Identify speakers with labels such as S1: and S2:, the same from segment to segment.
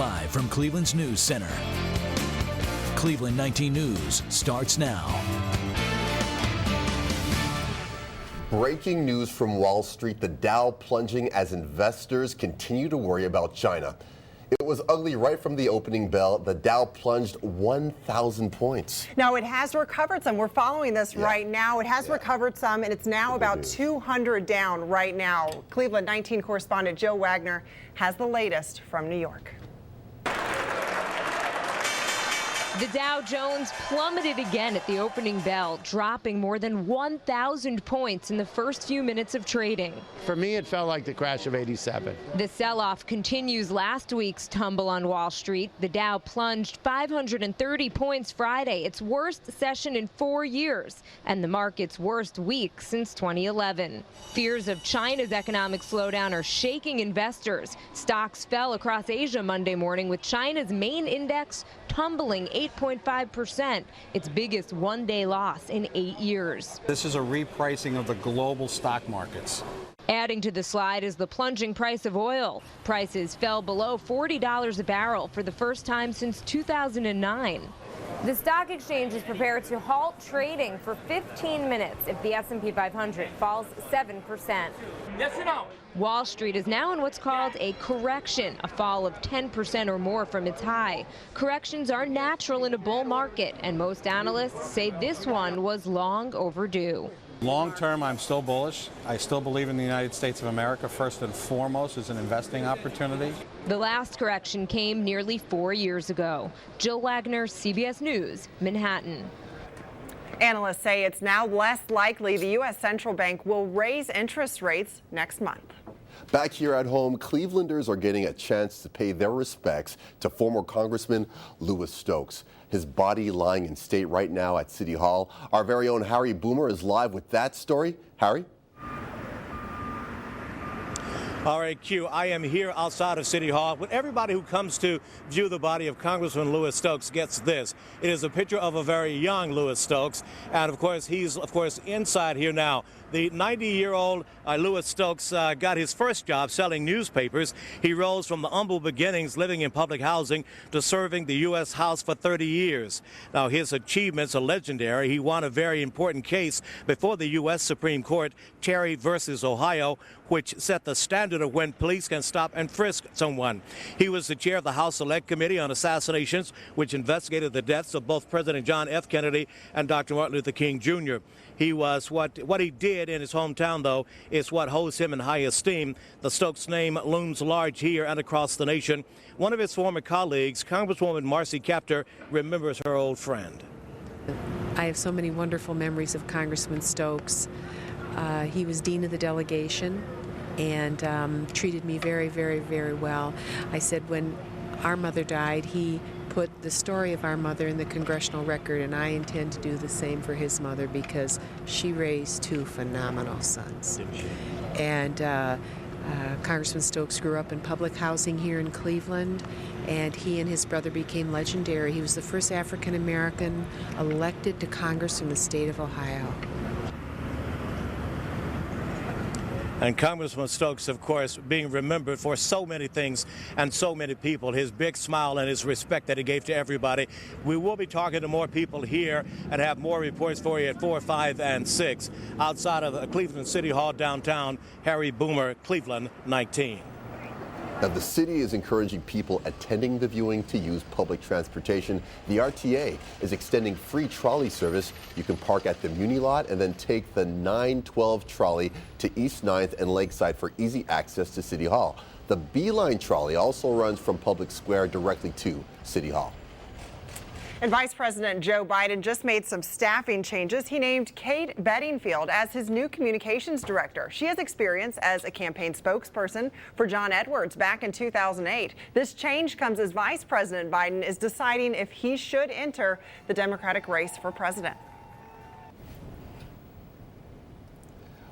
S1: Live from Cleveland's News Center. Cleveland 19 News starts now.
S2: Breaking news from Wall Street, the Dow plunging as investors continue to worry about China. It was ugly right from the opening bell. The Dow plunged 1,000 points.
S3: Now, it has recovered some. We're following this right now. It has recovered some, and it's now about 200 down right now. Cleveland 19 correspondent Joe Wagner has the latest from New York.
S4: The Dow Jones plummeted again at the opening bell, dropping more than 1,000 points in the first few minutes of trading.
S5: For me, it felt like the crash of '87.
S4: The sell-off continues last week's tumble on Wall Street. The Dow plunged 530 points Friday, its worst session in 4 years, and the market's worst week since 2011. Fears of China's economic slowdown are shaking investors. Stocks fell across Asia Monday morning, with China's main index tumbling 8.5%, its biggest one-day loss in 8 years.
S6: This is a repricing of the global stock markets.
S4: Adding to the slide is the plunging price of oil. Prices fell below $40 a barrel for the first time since 2009. The stock exchange is prepared to halt trading for 15 minutes if the S&P 500 falls 7%.
S7: Yes or no?
S4: Wall Street is now in what's called a correction, a fall of 10% or more from its high. Corrections are natural in a bull market, and most analysts say this one was long overdue.
S6: Long term, I'm still bullish. I still believe in the United States of America first and foremost as an investing opportunity.
S4: The last correction came nearly 4 years ago. Jill Wagner, CBS News, Manhattan.
S3: Analysts say it's now less likely the U.S. Central Bank will raise interest rates next month.
S2: Back here at home, Clevelanders are getting a chance to pay their respects to former Congressman Louis Stokes. His body lying in state right now at City Hall. Our very own Harry Boomer is live with that story. Harry?
S8: All right, Q, I am here outside of City Hall. When everybody who comes to view the body of Congressman Louis Stokes gets this. It is a picture of a very young Louis Stokes. And, of course, he's, inside here now. The 90-year-old Louis Stokes got his first job selling newspapers. He rose from the humble beginnings living in public housing to serving the U.S. House for 30 years. Now, his achievements are legendary. He won a very important case before the U.S. Supreme Court, Terry versus Ohio, which set the standard of when police can stop and frisk someone. He was the chair of the House Select Committee on Assassinations, which investigated the deaths of both President John F. Kennedy and Dr. Martin Luther King, Jr. He was what he did in his hometown, though, is what holds him in high esteem. The Stokes name looms large here and across the nation. One of his former colleagues, Congresswoman Marcy Kaptur, remembers her old friend.
S9: I have so many wonderful memories of Congressman Stokes. He was dean of the delegation and treated me very, very, very well. I said when our mother died, he put the story of our mother in the congressional record, and I intend to do the same for his mother because she raised two phenomenal sons. And Congressman Stokes grew up in public housing here in Cleveland, and he and his brother became legendary. He was the first African American elected to Congress from the state of Ohio.
S8: And Congressman Stokes, of course, being remembered for so many things and so many people, his big smile and his respect that he gave to everybody. We will be talking to more people here and have more reports for you at 4, 5, and 6. Outside of Cleveland City Hall downtown, Harry Boomer, Cleveland 19.
S2: Now, the city is encouraging people attending the viewing to use public transportation. The RTA is extending free trolley service. You can park at the Muni lot and then take the 912 trolley to East 9th and Lakeside for easy access to City Hall. The B-Line trolley also runs from Public Square directly to City Hall.
S3: And Vice President Joe Biden just made some staffing changes. He named Kate Bedingfield as his new communications director. She has experience as a campaign spokesperson for John Edwards back in 2008. This change comes as Vice President Biden is deciding if he should enter the Democratic race for president.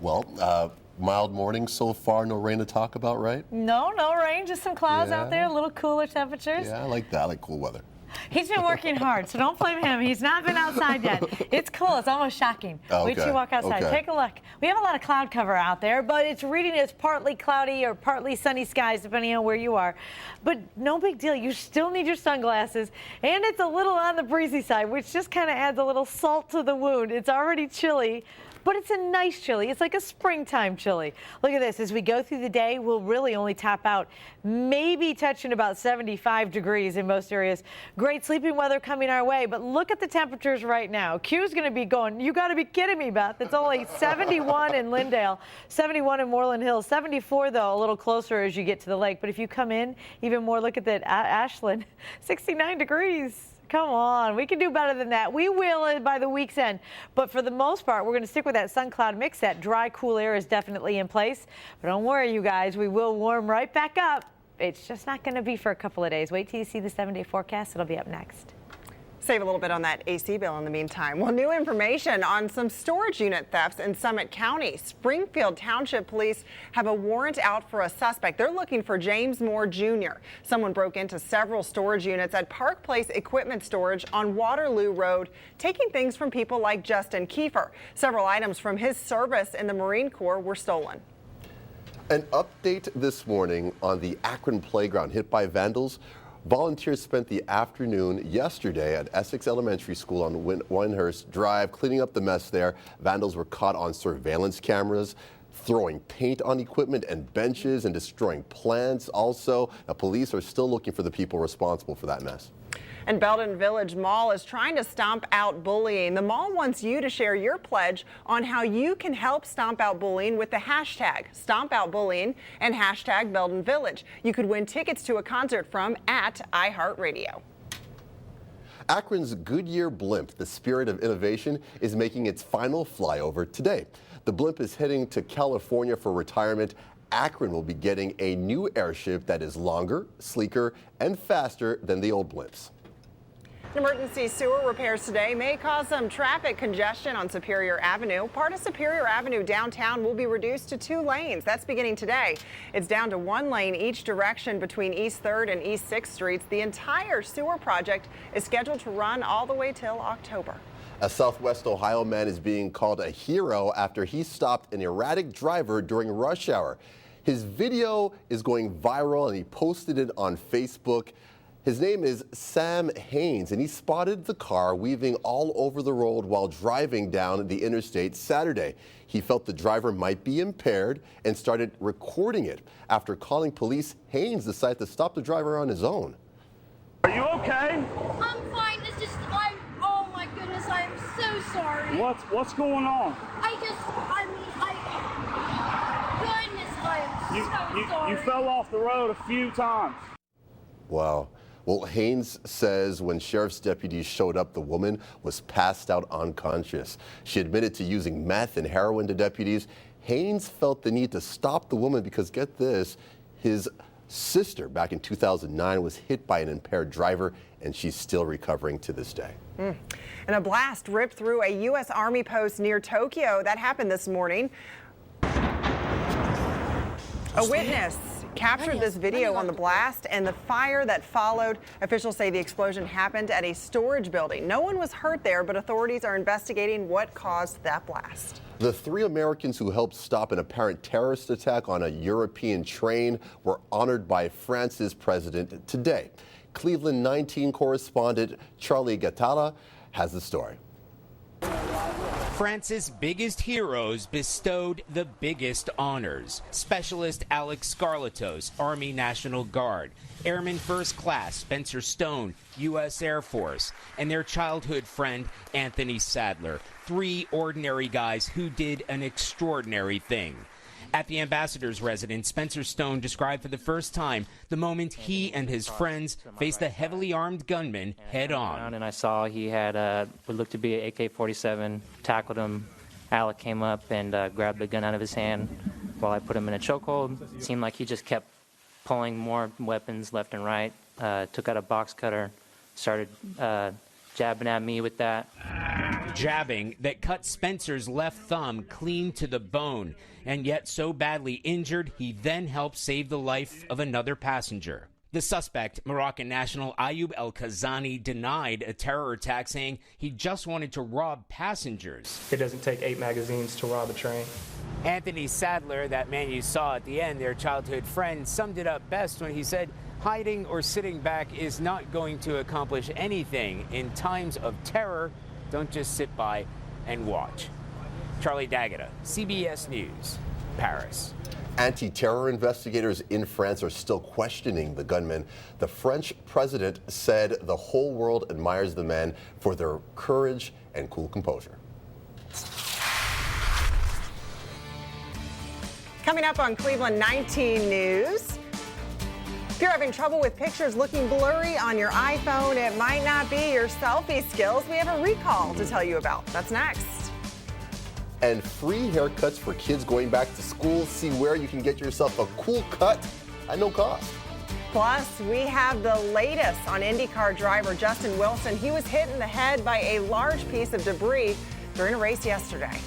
S2: Well, mild morning so far, no rain to talk about, right?
S10: No rain, just some clouds out there, a little cooler temperatures.
S2: Yeah, I like that. I like cool weather.
S10: He's been working hard, so don't blame him. He's not been outside yet. It's cool. It's almost shocking.
S2: Okay.
S10: Wait till you walk outside.
S2: Okay.
S10: Take a look. We have a lot of cloud cover out there, but it's reading as partly cloudy or partly sunny skies, depending on where you are. But no big deal. You still need your sunglasses, and it's a little on the breezy side, which just kind of adds a little salt to the wound. It's already chilly, but it's a nice chilly. It's like a springtime chilly. Look at this. As we go through the day, we'll really only top out maybe touching about 75 degrees in most areas. Great sleeping weather coming our way, but look at the temperatures right now. Q's going to be going, you got to be kidding me, Beth. It's only 71 in Lindale, 71 in Moreland Hills, 74, though, a little closer as you get to the lake. But if you come in even more, look at that, Ashland, 69 degrees. Come on, we can do better than that. We will by the week's end. But for the most part, we're going to stick with that sun cloud mix. That dry, cool air is definitely in place. But don't worry, you guys, we will warm right back up. It's just not going to be for a couple of days. Wait till you see the 7-day forecast. It'll be up next.
S3: Save a little bit on that AC bill in the meantime. Well, new information on some storage unit thefts in Summit County. Springfield Township Police have a warrant out for a suspect. They're looking for James Moore Jr. Someone broke into several storage units at Park Place Equipment Storage on Waterloo Road, taking things from people like Justin Kiefer. Several items from his service in the Marine Corps were stolen.
S2: An update this morning on the Akron playground hit by vandals. Volunteers spent the afternoon yesterday at Essex Elementary School on Winehurst Drive cleaning up the mess there. Vandals were caught on surveillance cameras, throwing paint on equipment and benches and destroying plants also. Now, police are still looking for the people responsible for that mess.
S3: And Belden Village Mall is trying to stomp out bullying. The mall wants you to share your pledge on how you can help stomp out bullying with the hashtag #StompOutBullying and hashtag Belden Village. You could win tickets to a concert from @iHeartRadio.
S2: Akron's Goodyear Blimp, the spirit of innovation, is making its final flyover today. The blimp is heading to California for retirement. Akron will be getting a new airship that is longer, sleeker, and faster than the old blimps.
S3: Emergency sewer repairs today may cause some traffic congestion on Superior Avenue. Part of Superior Avenue downtown will be reduced to 2 lanes. That's beginning today. It's down to 1 lane each direction between East 3rd and East 6th Streets. The entire sewer project is scheduled to run all the way till October.
S2: A Southwest Ohio man is being called a hero after he stopped an erratic driver during rush hour. His video is going viral and he posted it on Facebook. His name is Sam Haynes, and he spotted the car weaving all over the road while driving down the interstate Saturday. He felt the driver might be impaired and started recording it. After calling police, Haynes decided to stop the driver on his own.
S7: Are you okay?
S11: I'm fine. It's just, oh my goodness, I am so sorry.
S7: What's going on?
S11: I am so sorry.
S7: You fell off the road a few times.
S2: Wow. Well, Haynes says when sheriff's deputies showed up, the woman was passed out unconscious. She admitted to using meth and heroin to deputies. Haynes felt the need to stop the woman because, get this, his sister back in 2009 was hit by an impaired driver, and she's still recovering to this day.
S3: And a blast ripped through a U.S. Army post near Tokyo. That happened this morning. A witness captured this video on the blast and the fire that followed. Officials say the explosion happened at a storage building. No one was hurt there, but authorities are investigating what caused that blast.
S2: The 3 Americans who helped stop an apparent terrorist attack on a European train were honored by France's president today. Cleveland 19 correspondent Charlie Gattara has the story.
S12: France's biggest heroes bestowed the biggest honors. Specialist Alex Scarlatos, Army National Guard. Airman First Class Spencer Stone, U.S. Air Force. And their childhood friend Anthony Sadler. 3 ordinary guys who did an extraordinary thing. At the ambassador's residence, Spencer Stone described for the first time the moment he and his friends faced the heavily armed gunman head on.
S13: And I saw he had what looked to be an AK-47, tackled him. Alec came up and grabbed the gun out of his hand while I put him in a chokehold. It seemed like he just kept pulling more weapons left and right, took out a box cutter, started jabbing at me with that.
S12: Jabbing that cut Spencer's left thumb clean to the bone, and yet so badly injured he then helped save the life of another passenger. The suspect, Moroccan national Ayoub El-Kazani, denied a terror attack, saying he just wanted to rob passengers.
S14: It doesn't take 8 magazines to rob a train.
S12: Anthony Sadler, that man you saw at the end, their childhood friend, summed it up best when he said, hiding or sitting back is not going to accomplish anything. In times of terror, don't just sit by and watch. Charlie D'Agata, CBS News, Paris.
S2: Anti-terror investigators in France are still questioning the gunman. The French president said the whole world admires the men for their courage and cool composure.
S3: Coming up on Cleveland 19 News. If you're having trouble with pictures looking blurry on your iPhone, it might not be your selfie skills. We have a recall to tell you about. That's next.
S2: And free haircuts for kids going back to school. See where you can get yourself a cool cut at no cost.
S3: Plus, we have the latest on IndyCar driver Justin Wilson. He was hit in the head by a large piece of debris during a race yesterday.